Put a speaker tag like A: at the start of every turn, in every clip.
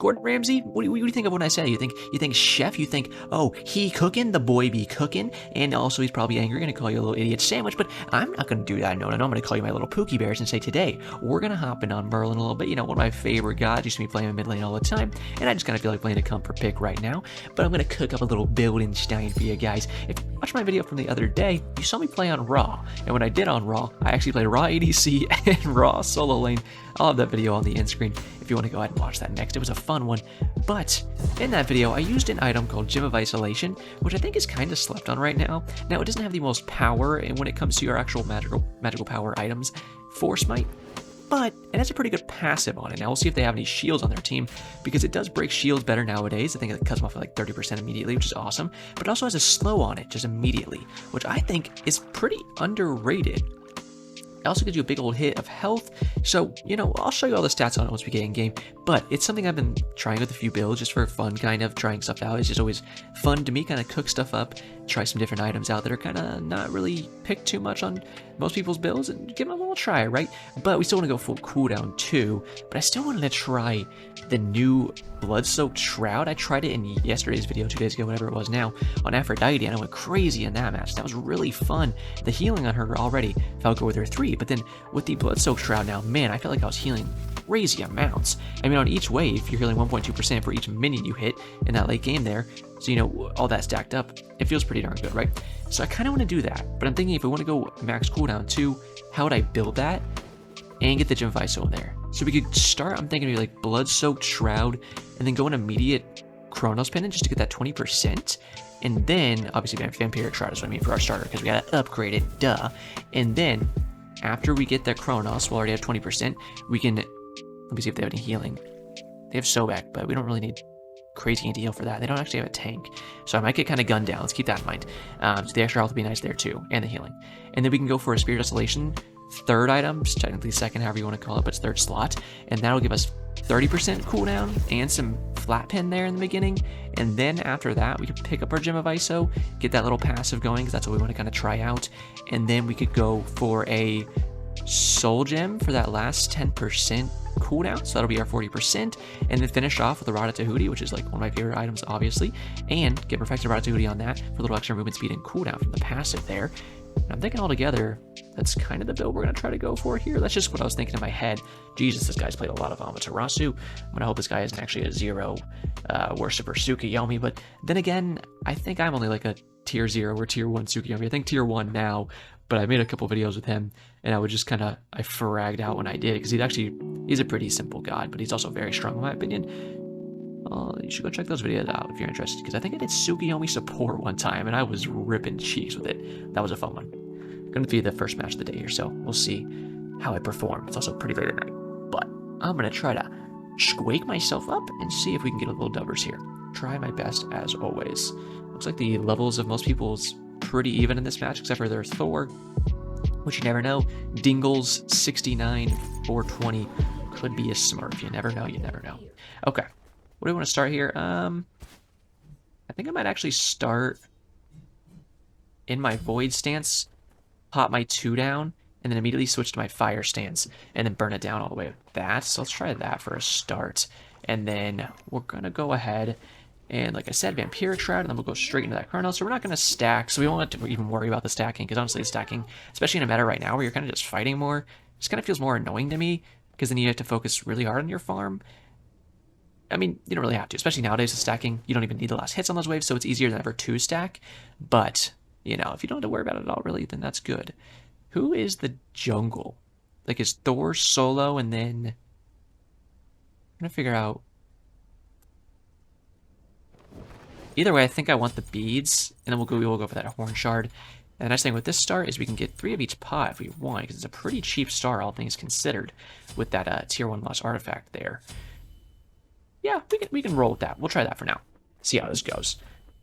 A: Gordon Ramsay? What do you think of when I say? You think chef? You think, oh, he cooking, the boy be cooking, and also he's probably angry, gonna call you a little idiot sandwich, but I'm not gonna do that. No, I'm gonna call you my little Pookie Bears and say today we're gonna hop in on Merlin a little bit. You know, one of my favorite gods. Used to be playing in mid lane all the time, and I just kind of feel like playing a comfort pick right now. But I'm gonna cook up a little Buildenstein for you guys. If you watched my video from the other day, you saw me play on Raw, and when I did on Raw, I actually played Raw ADC and Raw solo lane. I'll have that video on the end screen if you want to go ahead and watch that next. It was a fun one. But in that video, I used an item called Gem of Isolation, which I think is kind of slept on right now. Now, it doesn't have the most power and when it comes to your actual magical power items for Smite, but it has a pretty good passive on it. Now, we'll see if they have any shields on their team, because it does break shields better nowadays. I think it cuts them off at like 30% immediately, which is awesome. But it also has a slow on it just immediately, which I think is pretty underrated. It also gives you a big old hit of health, so, you know, I'll show you all the stats on it once we get in game, but it's something I've been trying with a few builds just for fun, kind of trying stuff out. It's just always fun to me, kind of cook stuff up, try some different items out that are kind of not really picked too much on most people's builds, and give them a little try, right? But we still want to go full cooldown too, but I still wanted to try the new Blood-Soaked Shroud. I tried it in yesterday's video, 2 days ago, whatever it was now, on Aphrodite, and I went crazy in that match. That was really fun. The healing on her already felt good with her 3, but then with the Blood-Soaked Shroud now, man, I felt like I was healing crazy amounts. I mean, on each wave, you're healing 1.2% for each minion you hit in that late game there. So, you know, all that stacked up, it feels pretty darn good, right? So I kind of want to do that, but I'm thinking if I want to go max cooldown too, how would I build that and get the Gem of Iso in there? So we could start, I'm thinking like Blood-Soaked Shroud, and then go an immediate Chronos Pendant just to get that 20%. And then, obviously, Vampiric Shroud is what I mean for our starter, because we got to upgrade it, duh. And then, after we get that Chronos, we'll already have 20%, we can, let me see if they have any healing. They have Sobek, but we don't really need crazy anti-heal for that. They don't actually have a tank, so I might get kind of gunned down. Let's keep that in mind. So the extra health will be nice there too, and the healing. And then we can go for a Spirit Isolation, third item, technically second, however you want to call it, but it's third slot, and that'll give us 30% cooldown and some flat pin there in the beginning. And then after that, we can pick up our Gem of Iso, get that little passive going, because that's what we want to kind of try out. And then we could go for a Soul Gem for that last 10% cooldown, so that'll be our 40%, and then finish off with a Rada Tahuti, which is like one of my favorite items, obviously, and get Perfected Rada Tahuti on that for a little extra movement speed and cooldown from the passive there. And I'm thinking altogether, that's kind of the build we're going to try to go for here. That's just what I was thinking in my head. Jesus, this guy's played a lot of Amaterasu. I'm going to hope this guy isn't actually a 0 worshiper Tsukuyomi, but then again, I think I'm only like a tier 0 or tier 1 Tsukuyomi. I think tier 1 now, but I made a couple videos with him, and I would just kind of, I fragged out when I did, because he's a pretty simple god, but he's also very strong in my opinion. You should go check those videos out if you're interested, because I think I did Tsukuyomi support one time, and I was ripping cheeks with it. That was a fun one. Going to be the first match of the day here, so we'll see how I perform. It's also pretty late at night, but I'm going to try to squake myself up and see if we can get a little dubbers here. Try my best as always. Looks like the levels of most people's pretty even in this match, except for there's Thor, which you never know. Dingles 69, 420 could be a Smurf. You never know. You never know. Okay, what do we want to start here? I think I might actually start in my Void stance, pop my 2 down, and then immediately switch to my Fire stance, and then burn it down all the way with that. So let's try that for a start, and then we're gonna go ahead and, like I said, Vampiric Shroud, and then we'll go straight into that Chronos. So we're not going to stack, so we won't have to even worry about the stacking, because honestly, stacking, especially in a meta right now where you're kind of just fighting more, just kind of feels more annoying to me, because then you have to focus really hard on your farm. I mean, you don't really have to, especially nowadays with stacking. You don't even need the last hits on those waves, so it's easier than ever to stack. But, you know, if you don't have to worry about it at all, really, then that's good. Who is the jungle? Like, is Thor solo, and then I'm going to figure out. Either way, I think I want the beads, and then we'll go for that horn shard. And the nice thing with this star is we can get 3 of each pot if we want, because it's a pretty cheap star, all things considered, with that tier 1 lost artifact there. Yeah, we can roll with that. We'll try that for now. See how this goes.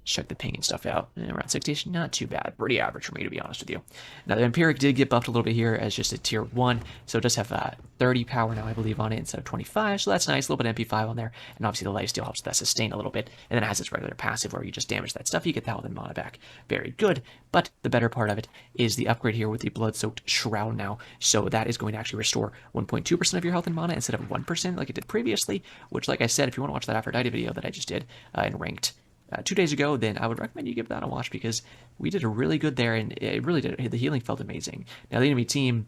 A: check the ping and stuff out. And around 60, not too bad. Pretty average for me, to be honest with you. Now, the Empiric did get buffed a little bit here as just a tier 1, so it does have 30 power now, I believe, on it instead of 25, so that's nice. A little bit of MP5 on there, and obviously the lifesteal helps with that sustain a little bit. And then it has its regular passive where you just damage that stuff, you get the health and mana back. Very good, but the better part of it is the upgrade here with the Blood-Soaked Shroud now, so that is going to actually restore 1.2% of your health and mana instead of 1% like it did previously, which, like I said, if you want to watch that Aphrodite video that I just did in ranked 2 days ago, then I would recommend you give that a watch because we did a really good there, and it really did. The healing felt amazing. Now, the enemy team,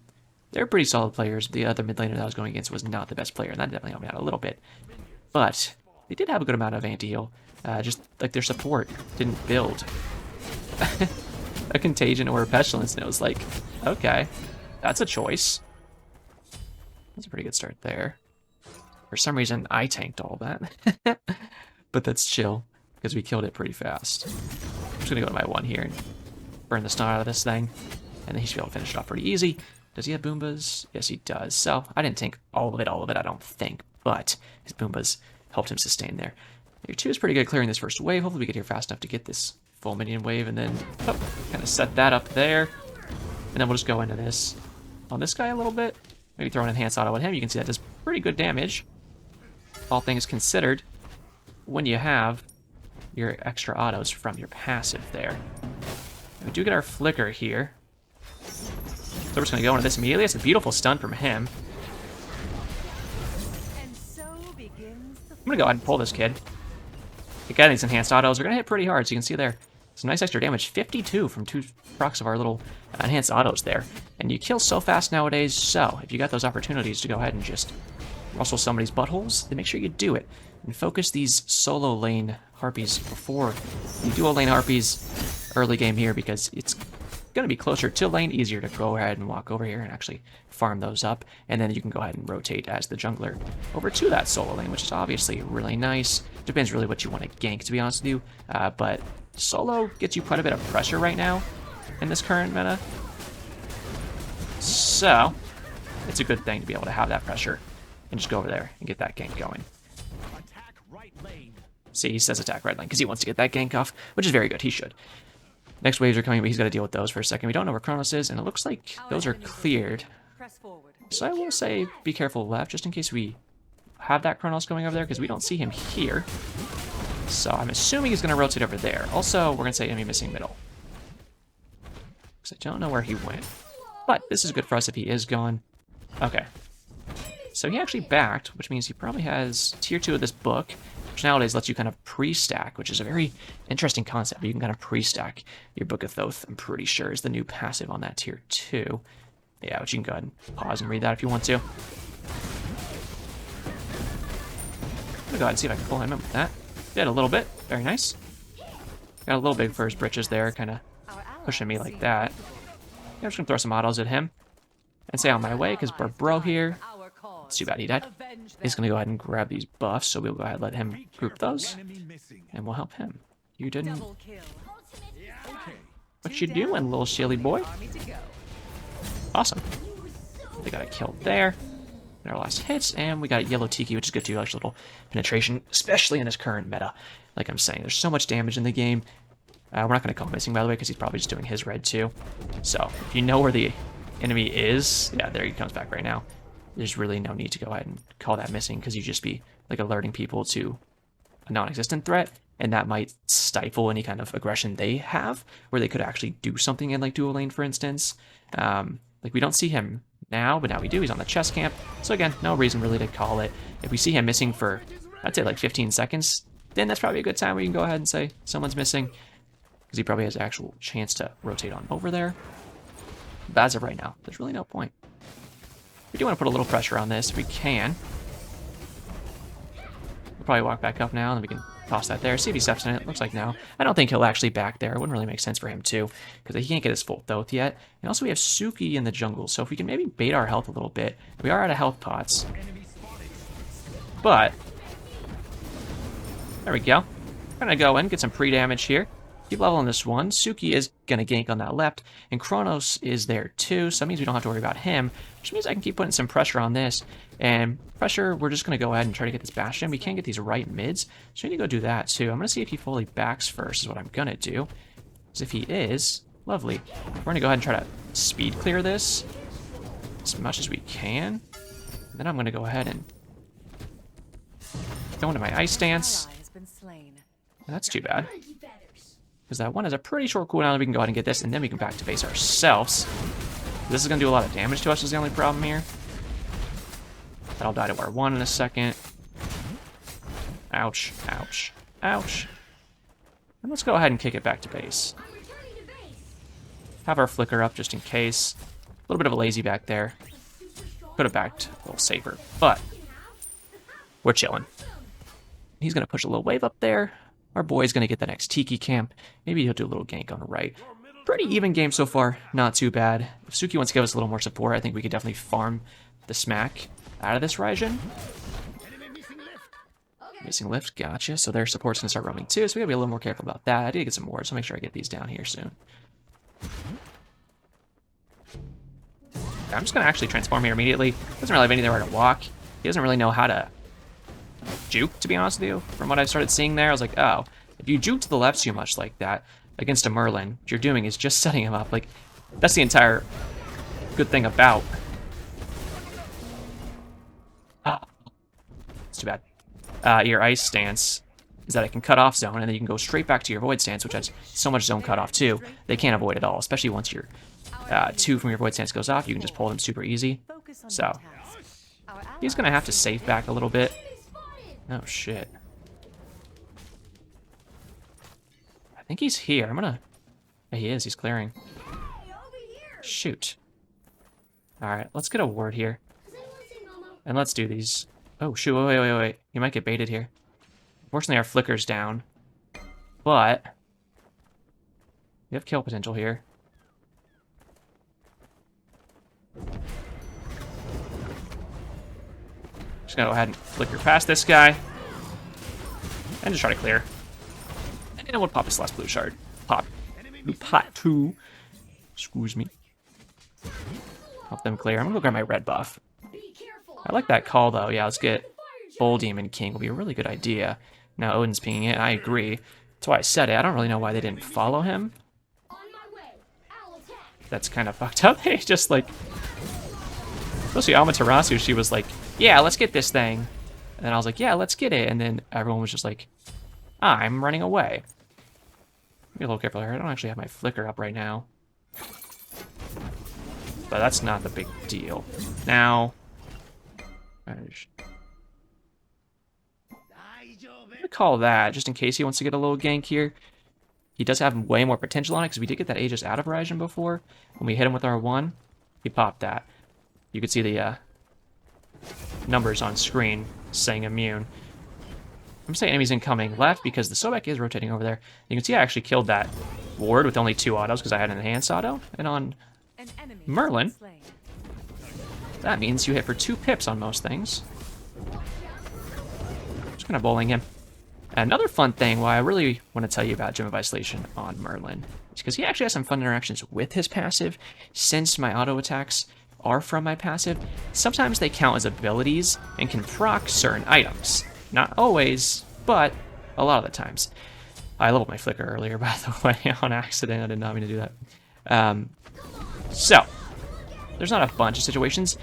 A: they're pretty solid players. The other mid laner that I was going against was not the best player, and that definitely helped me out a little bit. But they did have a good amount of anti-heal. Just like their support didn't build a Contagion or a Pestilence, and it was like, okay, that's a choice. That's a pretty good start there. For some reason, I tanked all that. But that's chill, because we killed it pretty fast. I'm just going to go to my 1 here and burn the stun out of this thing. And then he should be able to finish it off pretty easy. Does he have Boombas? Yes, he does. So, I didn't tank all of it, I don't think. But his Boombas helped him sustain there. Your 2 is pretty good clearing this first wave. Hopefully we get here fast enough to get this full minion wave. And then, kind of set that up there. And then we'll just go into this on this guy a little bit. Maybe throw an enhanced auto at him. You can see that does pretty good damage. All things considered, when you have your extra autos from your passive there. We do get our flicker here. So we're just going to go into this immediately. It's a beautiful stun from him. I'm going to go ahead and pull this kid. Again, these enhanced autos are going to hit pretty hard, so you can see there. Some nice extra damage. 52 from 2 procs of our little enhanced autos there. And you kill so fast nowadays, so if you got those opportunities to go ahead and just rustle somebody's buttholes, then make sure you do it. And focus these solo lane harpies before you dual lane harpies early game here, because it's going to be closer to lane, easier to go ahead and walk over here and actually farm those up. And then you can go ahead and rotate as the jungler over to that solo lane, which is obviously really nice. Depends really what you want to gank, to be honest with you. But solo gets you quite a bit of pressure right now in this current meta. So it's a good thing to be able to have that pressure and just go over there and get that gank going. See, he says attack right lane because he wants to get that gank off, which is very good. He should. Next waves are coming, but he's got to deal with those for a second. We don't know where Kronos is, and it looks like those are cleared. So I will say be careful left, just in case we have that Kronos going over there, because we don't see him here. So I'm assuming he's going to rotate over there. Also, we're going to say enemy missing middle, because I don't know where he went. But this is good for us if he is gone. Okay. So he actually backed, which means he probably has tier 2 of this book, which nowadays lets you kind of pre-stack, which is a very interesting concept. You can kind of pre-stack your Book of Thoth, I'm pretty sure, is the new passive on that tier 2. Yeah, which you can go ahead and pause and read that if you want to. I'm gonna go ahead and see if I can pull him in with that. Did a little bit. Very nice. Got a little big for his britches there, kind of pushing me like that. Yeah, I'm just gonna throw some autos at him and say on my way, because bro here, it's too bad he died. He's gonna go ahead and grab these buffs, so we'll go ahead and let him group those, and we'll help him. You didn't. What you doing, little silly boy? Awesome. We got a kill there. Our last hits, and we got Yellow Tiki, which is good too, like little penetration, especially in this current meta. Like I'm saying, there's so much damage in the game. We're not going to call him missing, by the way, because he's probably just doing his red too. So if you know where the enemy is, yeah, there he comes back right now. There's really no need to go ahead and call that missing, because you just be like alerting people to a non-existent threat, and that might stifle any kind of aggression they have, where they could actually do something in like dual lane, for instance. Like we don't see him now, but now we do. He's on the chest camp. So again, no reason really to call it. If we see him missing for, I'd say like 15 seconds, then that's probably a good time where you can go ahead and say someone's missing, because he probably has an actual chance to rotate on over there. But as of right now, there's really no point. We do want to put a little pressure on this if we can. We'll probably walk back up now, and then we can toss that there. See if he steps in it. Looks like no. I don't think he'll actually back there. It wouldn't really make sense for him too, because he can't get his full Thoth yet. And also we have Suki in the jungle, so if we can maybe bait our health a little bit. We are out of health pots. But there we go. We're gonna go in, get some pre-damage here. keep leveling this one. Suki is going to gank on that left, and Kronos is there too, so that means we don't have to worry about him, which means I can keep putting some pressure on this. And pressure, we're just going to go ahead and try to get this Bastion. We can't get these right mids, so we need to go do that too. I'm going to see if he fully backs first, is what I'm going to do. Because if he is, lovely. We're going to go ahead and try to speed clear this as much as we can. And then I'm going to go ahead and go into my ice dance. That's too bad. Because that one has a pretty short cooldown. We can go ahead and get this, and then we can back to base ourselves. This is going to do a lot of damage to us is the only problem here. That'll die to our one in a second. Ouch, ouch, ouch. And let's go ahead and kick it back to base. Have our flicker up just in case. A little bit of a lazy back there. Could have backed a little safer, but we're chilling. He's going to push a little wave up there. Our boy's going to get the next Tiki camp. Maybe he'll do a little gank on the right. Pretty even game so far. Not too bad. If Suki wants to give us a little more support, I think we could definitely farm the smack out of this Raijin. Missing lift, gotcha. So their support's going to start roaming too, so we got to be a little more careful about that. I did get some more, so I'll make sure I get these down here soon. I'm just going to actually transform here immediately. Doesn't really have anywhere to walk. He doesn't really know how to juke, to be honest with you. From what I started seeing there, I was like, oh, if you juke to the left too much like that against a Merlin, what you're doing is just setting him up. Like, that's the entire good thing about... it's too bad. Your ice stance is that it can cut off zone, and then you can go straight back to your void stance, which has so much zone cut off too. They can't avoid it all, especially once your 2 from your void stance goes off. You can just pull them super easy. So he's gonna have to save back a little bit. Oh shit! I think he's here. I'm gonna. Yeah, he is. He's clearing. Shoot. All right, let's get a ward here, and let's do these. Oh shoot! Wait! He might get baited here. Fortunately, our flicker's down, but we have kill potential here. Just gonna go ahead and flicker past this guy, and just try to clear. And then we'll pop this last blue shard. Pop. Pot 2. Excuse me. Help them clear. I'm gonna go grab my red buff. I like that call though. Yeah, let's get Bull Demon King. Will be a really good idea. Now Odin's pinging it. I agree. That's why I said it. I don't really know why they didn't follow him. That's kind of fucked up. They just like... Especially Amaterasu, she was like, yeah, let's get this thing. And then I was like, yeah, let's get it. And then everyone was just like, I'm running away. Be a little careful here. I don't actually have my flicker up right now. But that's not the big deal. Now... I'm gonna call that, just in case he wants to get a little gank here. He does have way more potential on it, because we did get that Aegis out of Raijin before. When we hit him with our 1, he popped that. You could see the numbers on screen saying immune. I'm saying enemies incoming left, because the Sobek is rotating over there. You can see I actually killed that ward with only 2 autos, because I had an enhanced auto. And on Merlin, that means you hit for 2 pips on most things. Just gonna bowling him. Another fun thing, why I really want to tell you about Gem of Isolation on Merlin, is because he actually has some fun interactions with his passive. Since my auto attacks are from my passive, sometimes they count as abilities and can proc certain items. Not always, but a lot of the times. I leveled my flicker earlier, by the way, on accident. I did not mean to do that. So, there's not a bunch of situations,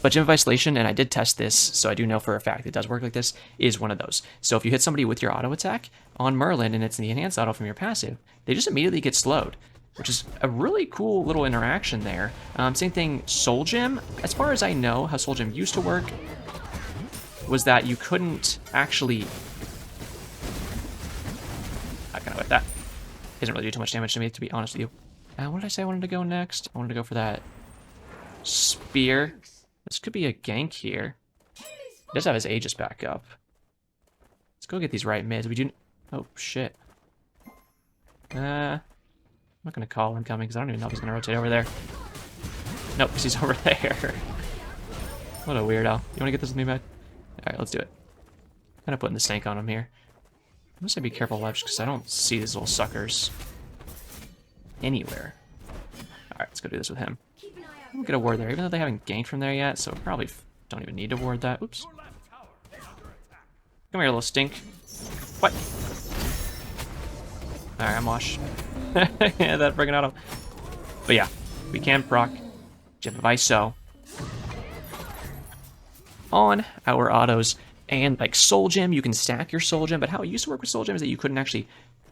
A: but Gem of Isolation, and I did test this, so I do know for a fact it does work like this, is one of those. So if you hit somebody with your auto attack on Merlin, and it's in the enhanced auto from your passive, they just immediately get slowed, which is a really cool little interaction there. Same thing, Soul Gem. As far as I know, how Soul Gem used to work was that you couldn't actually... I kind of like that. Doesn't really do too much damage to me, to be honest with you. What did I say I wanted to go next? I wanted to go for that spear. This could be a gank here. He does have his Aegis back up. Let's go get these right mids. We do... Oh, shit. I'm not going to call him coming, because I don't even know if he's going to rotate over there. Nope, because he's over there. What a weirdo. You want to get this with me, Matt? Alright, let's do it. Kind of putting the stank on him here. I'm gonna say be careful left because I don't see these little suckers anywhere. Alright, let's go do this with him. We'll get a ward there, even though they haven't ganked from there yet, so probably don't even need to ward that. Oops. Come here, little stink. What? Alright, I'm washed. Yeah, that friggin' auto. But yeah, we can proc Gem of ISO on our autos. And like Soul Gem, you can stack your Soul Gem, but how it used to work with Soul Gem is that you couldn't actually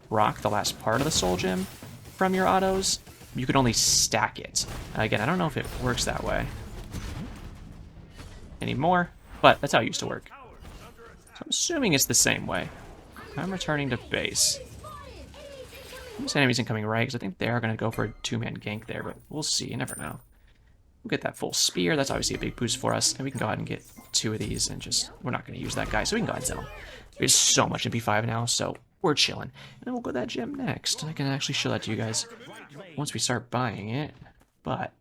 A: proc the last part of the Soul Gem from your autos. You could only stack it. Again, I don't know if it works that way anymore, but that's how it used to work. So I'm assuming it's the same way. I'm returning to base. I'm just enemies incoming right, because I think they are going to go for a two-man gank there, but we'll see. You never know. We'll get that full spear. That's obviously a big boost for us, and we can go ahead and get 2 of these, and just, we're not going to use that guy, so we can go ahead and sell him. There's so much MP5 now, so we're chilling. And then we'll go to that gem next. I can actually show that to you guys once we start buying it, but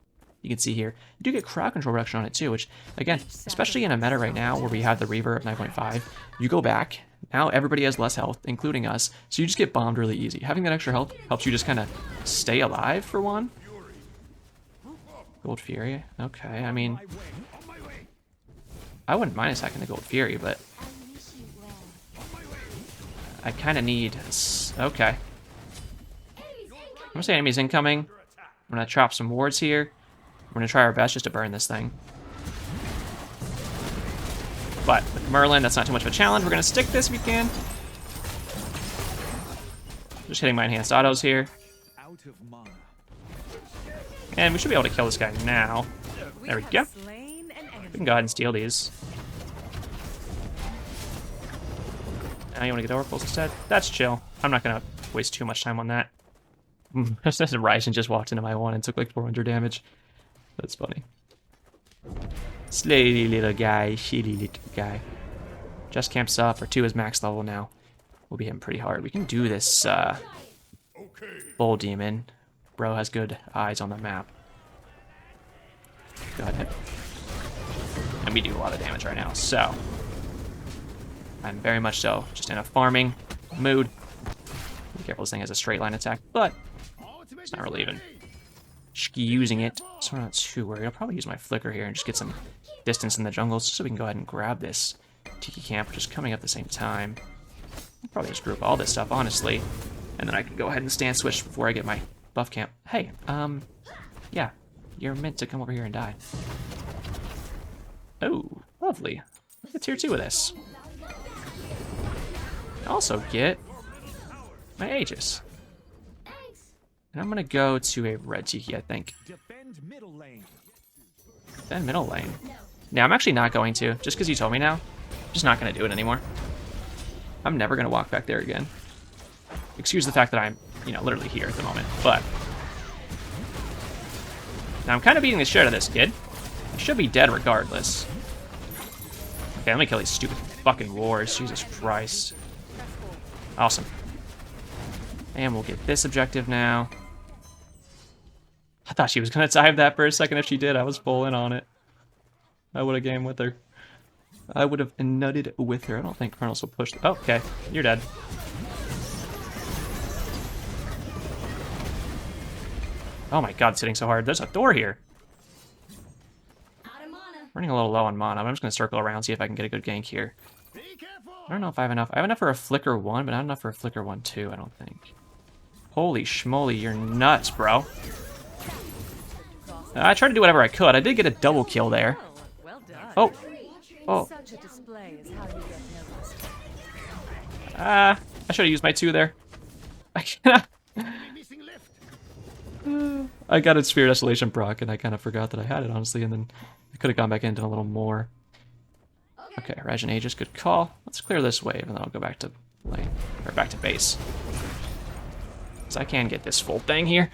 A: you can see here, you do get crowd control reduction on it too, which, again, especially in a meta right now where we have the Reaver of 9.5, you go back, now everybody has less health, including us, so you just get bombed really easy. Having that extra health helps you just kind of stay alive, for one. Gold Fury, okay, I mean, I wouldn't mind attacking the Gold Fury, but I kind of need, okay. I'm gonna say enemies incoming. I'm gonna chop some wards here. We're gonna try our best just to burn this thing. But with Merlin, that's not too much of a challenge. We're gonna stick this if we can. Just hitting my enhanced autos here. And we should be able to kill this guy now. There we go. We can go ahead and steal these. Now you want to get oracles instead? That's chill. I'm not gonna waste too much time on that. Ryzen just walked into my one and took like 400 damage. That's funny. Slady little guy, shitty little guy. Just camps up, or 2 is max level now. We'll be hitting pretty hard. We can do this Bull Demon. Bro has good eyes on the map. Go ahead. And we do a lot of damage right now, so I'm very much so just in a farming mood. Be careful, this thing has a straight line attack, but it's not really even using it, so I'm not too worried. I'll probably use my flicker here and just get some distance in the jungle so we can go ahead and grab this Tiki Camp, which is coming up at the same time. I'll probably just group all this stuff, honestly, and then I can go ahead and stand switch before I get my buff camp. Hey, yeah, you're meant to come over here and die. Oh, lovely. I get tier 2 with this. I also get my Aegis. And I'm gonna go to a red Tiki, I think. Defend middle lane. Now, I'm actually not going to, just because you told me now. I'm just not gonna do it anymore. I'm never gonna walk back there again. Excuse the fact that I'm, you know, literally here at the moment, but now I'm kind of beating the shit out of this kid. I should be dead regardless. Okay, let me kill these stupid fucking wars. Jesus Christ. Awesome. And we'll get this objective now. I thought she was going to dive that for a second. If she did, I was full in on it. I would have gamed with her. I would have nutted with her. I don't think Colonels will push. Oh, okay. You're dead. Oh my god, it's hitting so hard. There's a door here. Running a little low on mana. I'm just going to circle around, see if I can get a good gank here. I don't know if I have enough. I have enough for a Flicker 1, but not enough for a Flicker 1-2, I don't think. Holy schmoly, you're nuts, bro. I tried to do whatever I could. I did get a double kill there. Oh. Oh. I should have used my 2 there. I cannot. I got a Sphere Desolation proc, and I kind of forgot that I had it, honestly, and then I could have gone back into a little more. Okay, Rajin Aegis, good call. Let's clear this wave, and then I'll go back to lane, or back to base. So I can get this full thing here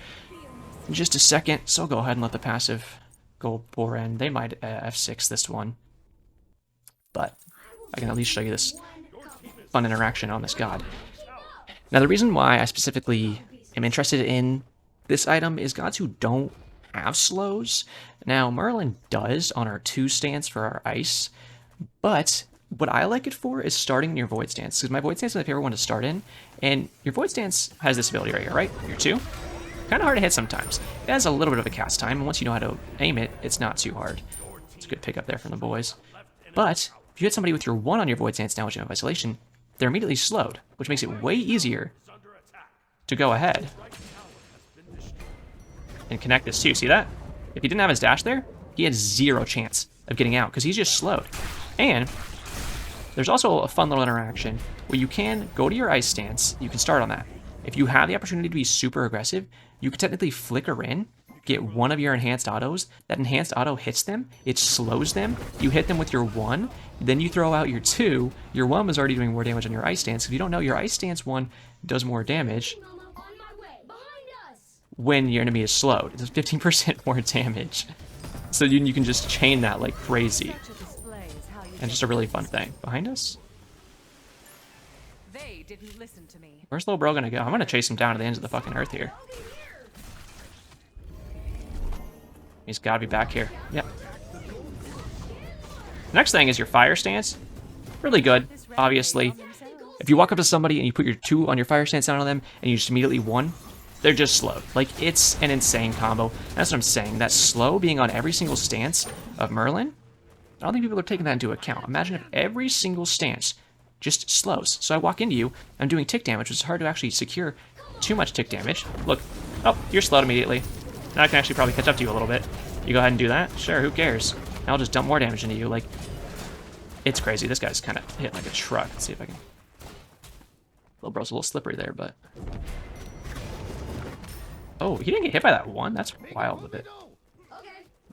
A: in just a second, so I'll go ahead and let the passive go pour in. They might F6 this one, but I can at least show you this fun interaction on this god. Now, the reason why I specifically am interested in this item is gods who don't have slows. Now, Merlin does on our 2 stance for our ice, but what I like it for is starting in your Void Stance, because my Void Stance is my favorite one to start in, and your Void Stance has this ability right here, right? Your 2. Kind of hard to hit sometimes. It has a little bit of a cast time, and once you know how to aim it, it's not too hard. It's a good pick up there from the boys. But if you hit somebody with your 1 on your Void Stance now with Gem of Isolation, they're immediately slowed, which makes it way easier to go ahead and connect this too. See that? If he didn't have his dash there, he had 0 chance of getting out because he's just slowed. And there's also a fun little interaction where you can go to your ice stance. You can start on that. If you have the opportunity to be super aggressive, you can technically flicker in, get one of your enhanced autos. That enhanced auto hits them, it slows them. You hit them with your 1, then you throw out your 2. Your 1 was already doing more damage on your ice stance. If you don't know, your ice stance 1 does more damage when your enemy is slowed. It does 15% more damage. So you can just chain that like crazy. And just a really fun thing. Behind us?
B: They didn't listen to me.
A: Where's little bro gonna go? I'm gonna chase him down to the ends of the fucking earth here. He's gotta be back here. Yep. Next thing is your fire stance. Really good, obviously. If you walk up to somebody and you put your 2 on your fire stance down on them and you just immediately 1, they're just slowed. Like, it's an insane combo. That's what I'm saying. That slow being on every single stance of Merlin, I don't think people are taking that into account. Imagine if every single stance just slows. So I walk into you, I'm doing tick damage, which is hard to actually secure too much tick damage. Look, oh, you're slowed immediately. Now I can actually probably catch up to you a little bit. You go ahead and do that? Sure, who cares? Now I'll just dump more damage into you. Like, it's crazy. This guy's kind of hitting like a truck. Let's see if I can... Little bro's a little slippery there, but... Oh, he didn't get hit by that 1? That's wild a bit.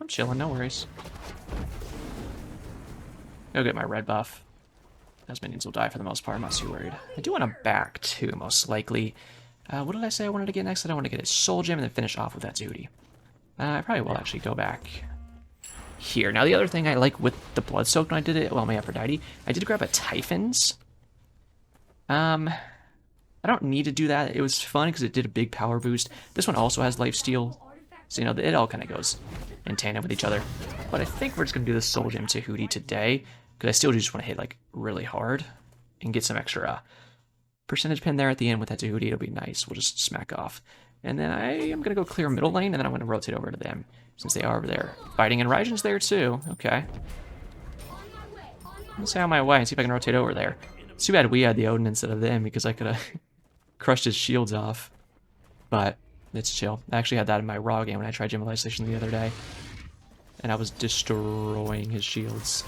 A: I'm chilling, no worries. Go get my red buff. Those minions will die for the most part, I'm not too worried. I do want to back too, most likely. What did I say I wanted to get next? I want to get a soul gem and then finish off with that duty. I probably will actually go back here. Now the other thing I like with the blood soak when I did it, well, my Aphrodite, I did grab a Typhon's. I don't need to do that. It was fun because it did a big power boost. This one also has lifesteal, so you know it all kind of goes in tandem with each other. But I think we're just gonna do the soul gem to Hootie today because I still just want to hit like really hard and get some extra percentage pin there at the end with that Tahuti. It'll be nice. We'll just smack off. And then I am going to go clear middle lane, and then I'm going to rotate over to them, since they are over there fighting. And Raijin's there, too. Okay. Let's stay on my way and see if I can rotate over there. It's too bad we had the Odin instead of them, because I could have crushed his shields off. But it's chill. I actually had that in my Raw game when I tried Gem of Isolation the other day. And I was destroying his shields.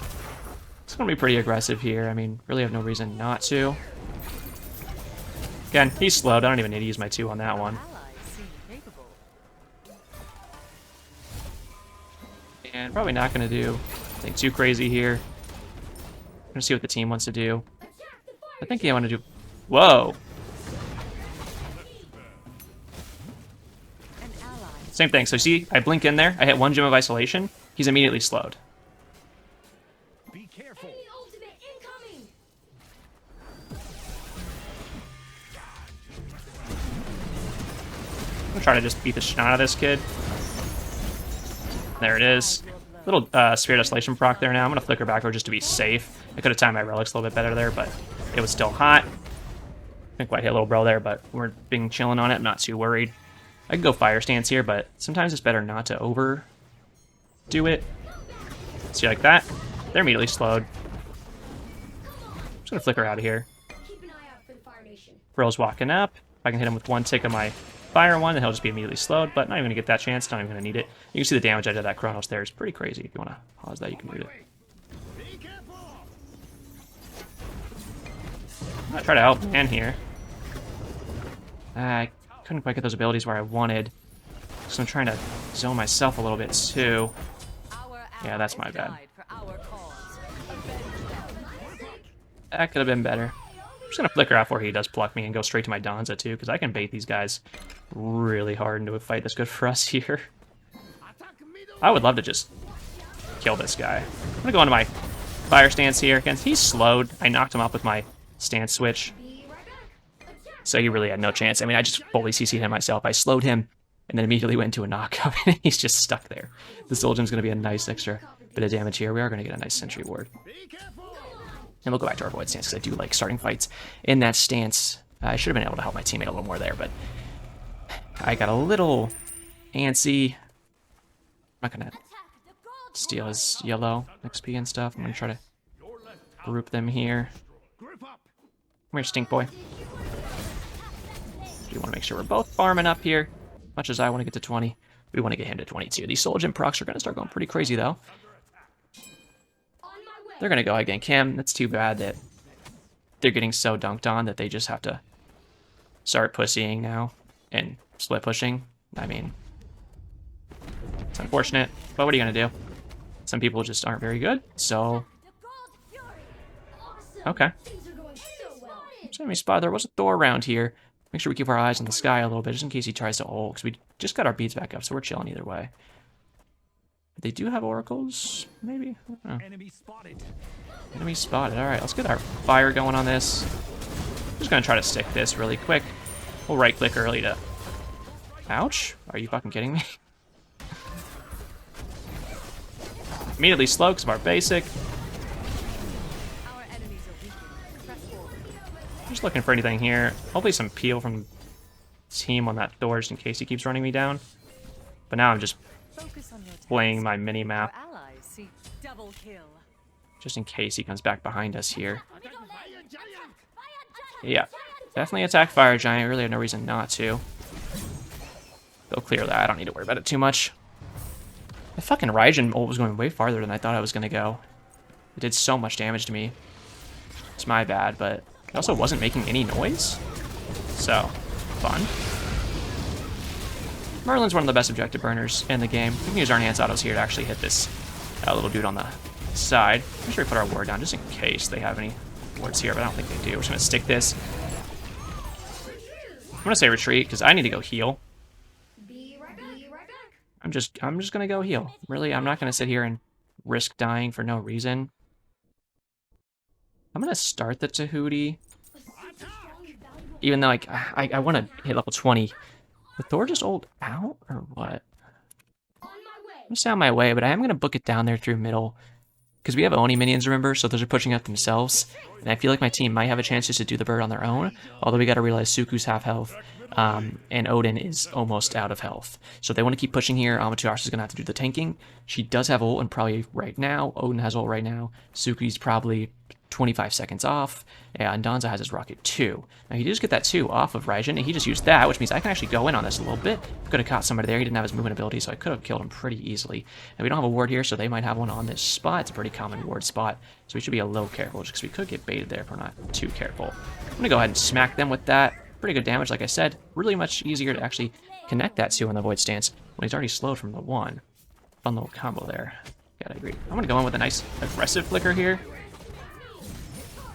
A: It's going to be pretty aggressive here. I mean, really have no reason not to. Again, he's slowed. I don't even need to use my 2 on that one. And probably not going to do anything too crazy here. I'm going to see what the team wants to do. I think they want to do... Whoa! Same thing. So see, I blink in there. I hit 1 Gem of Isolation. He's immediately slowed.
C: Be careful.
A: I'm gonna try to just beat the shit out of this kid. There it is. Little Spirit Isolation proc there now. I'm gonna flicker backward just to be safe. I could have timed my relics a little bit better there, but it was still hot. Didn't quite hit little bro there, but we're being chilling on it. I'm not too worried. I can go fire stance here, but sometimes it's better not to overdo it. See, like that? They're immediately slowed. I'm just gonna flicker out of here. Bro's walking up. If I can hit him with 1 tick of my fire one, then he'll just be immediately slowed, but not even gonna get that chance, not even gonna need it. You can see the damage I did that Chronos there is pretty crazy. If you wanna pause that, you can read it. I'm gonna try to help man here. I couldn't quite get those abilities where I wanted, so I'm trying to zone myself a little bit too. Yeah, that's my bad. That could have been better. I'm just gonna flicker out before he does pluck me and go straight to my Donza too, because I can bait these guys really hard into a fight that's good for us here. I would love to just kill this guy. I'm gonna go into my fire stance here. Again, he's slowed. I knocked him up with my stance switch, so he really had no chance. I mean, I just fully CC'd him myself. I slowed him and then immediately went into a knockup, and he's just stuck there. The Soul Gem's gonna be a nice extra bit of damage here. We are gonna get a nice sentry ward. And we'll go back to our void stance, because I do like starting fights in that stance. I should have been able to help my teammate a little more there, but I got a little antsy. I'm not going to steal his yellow XP and stuff. I'm going to try to group them here.
C: Grip up.
A: Come here, stink boy. We want to make sure we're both farming up here. Much as I want to get to 20, we want to get him to 22. These Soul Gem procs are going to start going pretty crazy, though. They're going to go ahead and gank him. That's too bad that they're getting so dunked on that they just have to start pussying now and split pushing. I mean, it's unfortunate, but what are you going to do? Some people just aren't very good, so... Okay. Enemy spot. There was a Thor around here. Make sure we keep our eyes on the sky a little bit, just in case he tries to ult, because we just got our beads back up, so we're chilling either way. They do have oracles, maybe? I don't know.
C: Enemy spotted.
A: Enemy spotted. Alright, let's get our fire going on this. Just gonna try to stick this really quick. We'll right-click early to... Ouch? Are you fucking kidding me? Immediately slow because of our basic. Just looking for anything here. Hopefully some peel from team on that Thor just in case he keeps running me down. But now I'm just playing my mini-map. Just in case he comes back behind us here. Yeah, definitely attack Fire Giant. Really had no reason not to. They'll clear that. I don't need to worry about it too much. The fucking Raijin ult was going way farther than I thought I was going to go. It did so much damage to me. It's my bad, but it also wasn't making any noise. So, fun. Merlin's one of the best objective burners in the game. We can use our enhanced autos here to actually hit this little dude on the side. Make sure we put our ward down just in case they have any wards here, but I don't think they do. We're just going to stick this. I'm going to say retreat because I need to go heal. I'm just gonna go heal. Really, I'm not gonna sit here and risk dying for no reason. I'm gonna start the Tahuti. Even though I want to hit level 20. Did Thor just ult out or what? I'm gonna stay on my way, but I am gonna book it down there through middle. Because we have Oni minions, remember, so those are pushing up themselves. And I feel like my team might have a chance just to do the bird on their own. Although we gotta realize Suku's half health. And Odin is almost out of health. So if they want to keep pushing here, Amaterasu is going to have to do the tanking. She does have ult and probably right now. Odin has ult right now. Suki's probably 25 seconds off. Yeah, and Danza has his rocket too. Now he did just get that 2 off of Raijin, and he just used that, which means I can actually go in on this a little bit. Could have caught somebody there. He didn't have his movement ability, so I could have killed him pretty easily. And we don't have a ward here, so they might have one on this spot. It's a pretty common ward spot, so we should be a little careful, just because we could get baited there if we're not too careful. I'm going to go ahead and smack them with that. Pretty good damage, like I said. Really much easier to actually connect that 2 on the void stance when he's already slowed from the 1. Fun little combo there. Gotta agree. I'm gonna go in with a nice aggressive flicker here.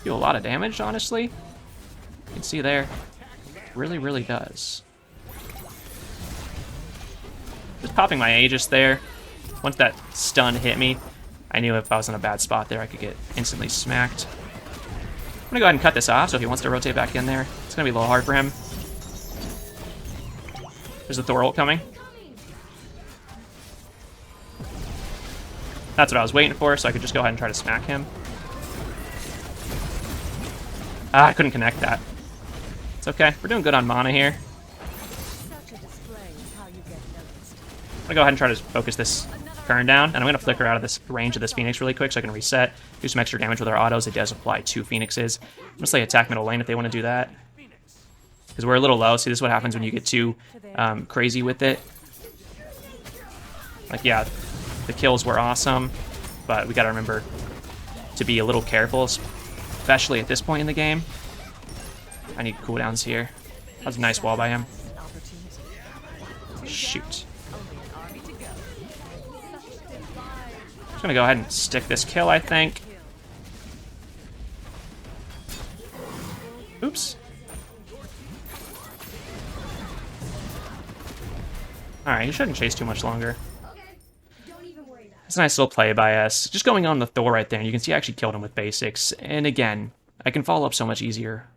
A: Do a lot of damage, honestly. You can see there. It really, really does. Just popping my Aegis there. Once that stun hit me, I knew if I was in a bad spot there, I could get instantly smacked. I'm gonna go ahead and cut this off, so if he wants to rotate back in there, it's gonna be a little hard for him. There's the Thor ult coming. That's what I was waiting for, so I could just go ahead and try to smack him. Ah, I couldn't connect that. It's okay, we're doing good on mana here. I'm gonna go ahead and try to focus this Kern down, and I'm gonna flicker out of this range of this Phoenix really quick so I can reset, do some extra damage with our autos. It does apply 2 Phoenixes. I'm gonna say attack middle lane if they want to do that, because we're a little low. See, this is what happens when you get too crazy with it. Like, yeah, the kills were awesome, but we gotta remember to be a little careful, especially at this point in the game. I need cooldowns here. That was a nice wall by him. Shoot. Just gonna go ahead and stick this kill, I think. Oops. Alright, he shouldn't chase too much longer. It's a nice little play by us. Just going on the Thor right there, and you can see I actually killed him with basics. And again, I can follow up so much easier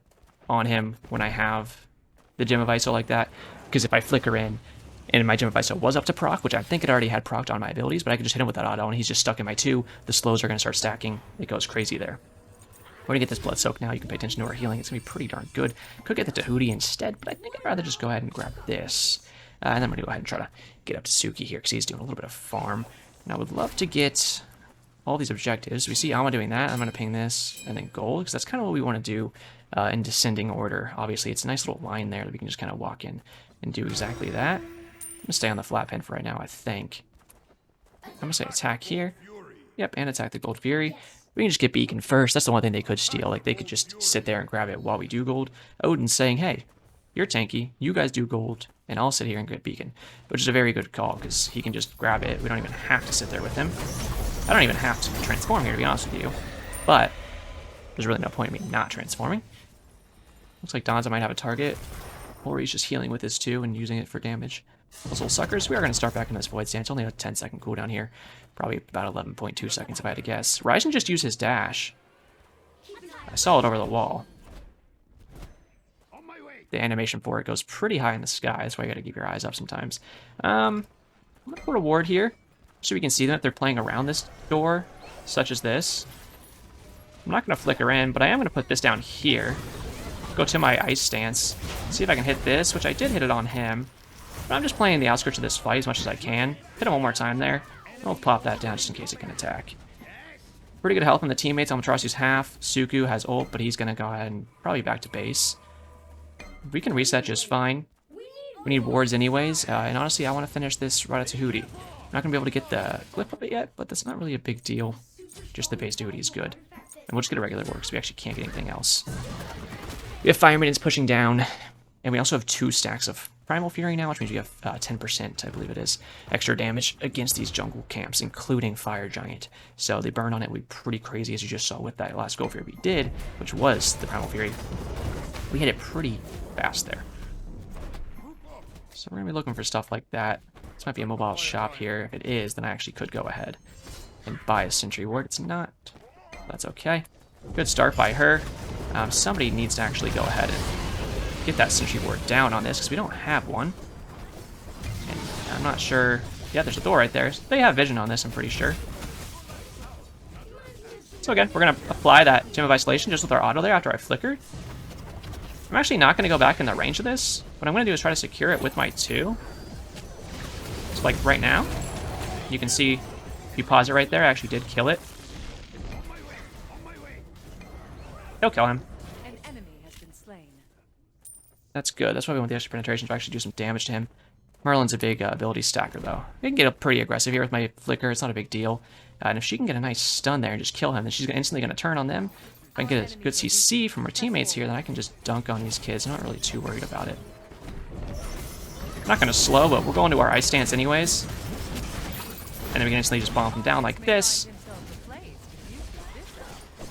A: on him when I have the Gem of ISO like that. Because if I flicker in, and my Gem of ISO was up to proc, which I think it already had procced on my abilities, but I could just hit him with that auto, and he's just stuck in my 2. The slows are going to start stacking. It goes crazy there. I'm We're gonna get this blood soak now. You can pay attention to our healing. It's gonna be pretty darn good. Could get the Tahuti instead, but I think I'd rather just go ahead and grab this. And then I'm gonna go ahead and try to get up to Suki here because he's doing a little bit of farm. And I would love to get all these objectives. We see Alma doing that. I'm gonna ping this and then gold because that's kind of what we want to do in descending order. Obviously, it's a nice little line there that we can just kind of walk in and do exactly that. I'm gonna stay on the flat pen for right now, I think. I'm gonna say attack here. Yep, and attack the Gold Fury. We can just get Beacon first. That's the one thing they could steal. Like, they could just sit there and grab it while we do gold. Odin's saying, hey, you're tanky. You guys do gold, and I'll sit here and get Beacon. Which is a very good call, because he can just grab it. We don't even have to sit there with him. I don't even have to transform here, to be honest with you. But there's really no point in me not transforming. Looks like Donza might have a target. Or he's just healing with his 2 and using it for damage. Those little suckers, we are going to start back in this Void Stance. Only a 10-second cooldown here. Probably about 11.2 seconds if I had to guess. Ryzen just used his dash. I saw it over the wall. The animation for it goes pretty high in the sky. That's why you got to keep your eyes up sometimes. I'm going to put a ward here so we can see them if they're playing around this door, such as this. I'm not going to flicker in, but I am going to put this down here. Go to my ice stance. See if I can hit this, which I did hit it on him. But I'm just playing the outskirts of this fight as much as I can. Hit him one more time there. I'll pop that down just in case it can attack. Pretty good health on the teammates. Albatrossy's half. Suku has ult, but he's going to go ahead and probably back to base. We can reset just fine. We need wards anyways. And honestly, I want to finish this right at Tahuti. I'm not going to be able to get the glyph of it yet, but that's not really a big deal. Just the base Tahuti is good. And we'll just get a regular ward because we actually can't get anything else. We have Fire Minions pushing down. And we also have 2 stacks of Primal Fury now, which means we have 10%, I believe it is, extra damage against these jungle camps, including Fire Giant. So they burn on it would be pretty crazy, as you just saw with that last Gold Fury we did, which was the Primal Fury. We hit it pretty fast there. So we're going to be looking for stuff like that. This might be a mobile shop here. If it is, then I actually could go ahead and buy a Sentry Ward. It's not. That's okay. Good start by her. Somebody needs to actually go ahead and get that Sentry Ward down on this, because we don't have one. And I'm not sure. Yeah, there's a door right there. They have vision on this, I'm pretty sure. So again, we're going to apply that Gem of Isolation just with our auto there after I flickered. I'm actually not going to go back in the range of this. What I'm going to do is try to secure it with my 2. So like right now, you can see, if you pause it right there, I actually did kill it. He'll kill him. That's good. That's why we want the extra penetration to actually do some damage to him. Merlin's a big ability stacker, though. We can get pretty aggressive here with my flicker. It's not a big deal. And if she can get a nice stun there and just kill him, then she's instantly going to turn on them. If I can get a good CC from her teammates here, then I can just dunk on these kids. I'm not really too worried about it. I'm not going to slow, but we're going to our ice stance anyways. And then we can instantly just bomb them down like this.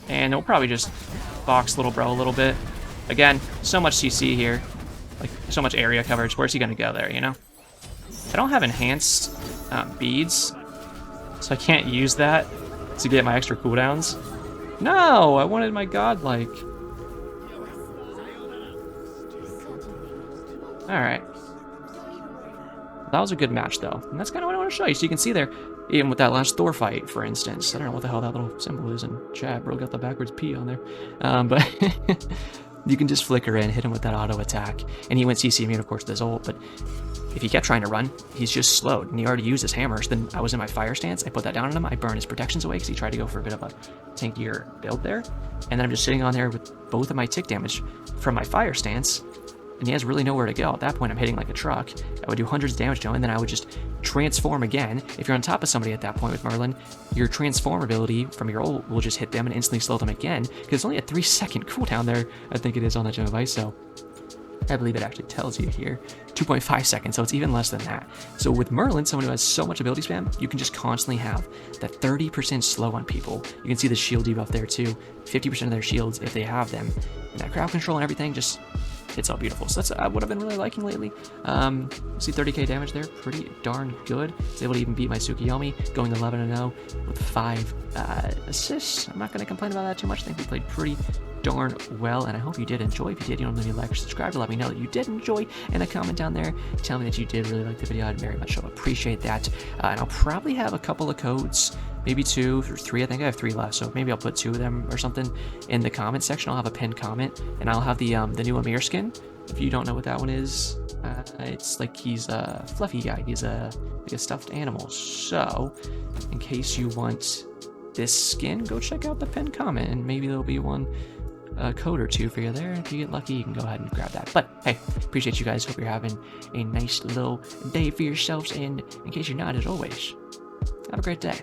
A: And we'll probably just box little bro a little bit. Again, so much CC here. Like, so much area coverage. Where's he going to go there, you know? I don't have enhanced beads, so I can't use that to get my extra cooldowns. No! I wanted my godlike. Alright. That was a good match, though. And that's kind of what I want to show you. So you can see there, even with that last Thor fight, for instance. I don't know what the hell that little symbol is in chat. Bro got the backwards P on there. But you can just flicker in, hit him with that auto attack. And he went CC immune, of course, with his ult. But if he kept trying to run, he's just slowed. And he already used his hammer. So then I was in my fire stance. I put that down on him. I burned his protections away because he tried to go for a bit of a tankier build there. And then I'm just sitting on there with both of my tick damage from my fire stance. And he has really nowhere to go. At that point, I'm hitting like a truck. I would do hundreds of damage to him, and then I would just transform again. If you're on top of somebody at that point with Merlin, your transform ability from your ult will just hit them and instantly slow them again, because it's only a 3-second cooldown there, I think it is, on that Gem of Ice, so I believe it actually tells you here. 2.5 seconds, so it's even less than that. So with Merlin, someone who has so much ability spam, you can just constantly have that 30% slow on people. You can see the shield debuff there too. 50% of their shields, if they have them. And that crowd control and everything, just... it's all beautiful. So that's what I've been really liking lately. See 30k damage there, pretty darn good. Was able to even beat my Tsukiyomi, going 11-0 with 5 assists. I'm not going to complain about that too much. I think we played pretty darn well, and I hope you did enjoy. If you did, you don't leave me a like or subscribe to let me know that you did enjoy, and a comment down there. Tell me that you did really like the video. I'd very much so appreciate that. And I'll probably have a couple of codes maybe 2 or 3. I think I have 3 left, so maybe I'll put 2 of them or something in the comment section. I'll have a pinned comment, and I'll have the new Amir skin. If you don't know what that one is, it's like he's a fluffy guy. He's like a stuffed animal. So, in case you want this skin, go check out the pinned comment, and maybe there'll be one code or 2 for you there. If you get lucky, you can go ahead and grab that. But hey, appreciate you guys. Hope you're having a nice little day for yourselves. And in case you're not, as always, have a great day.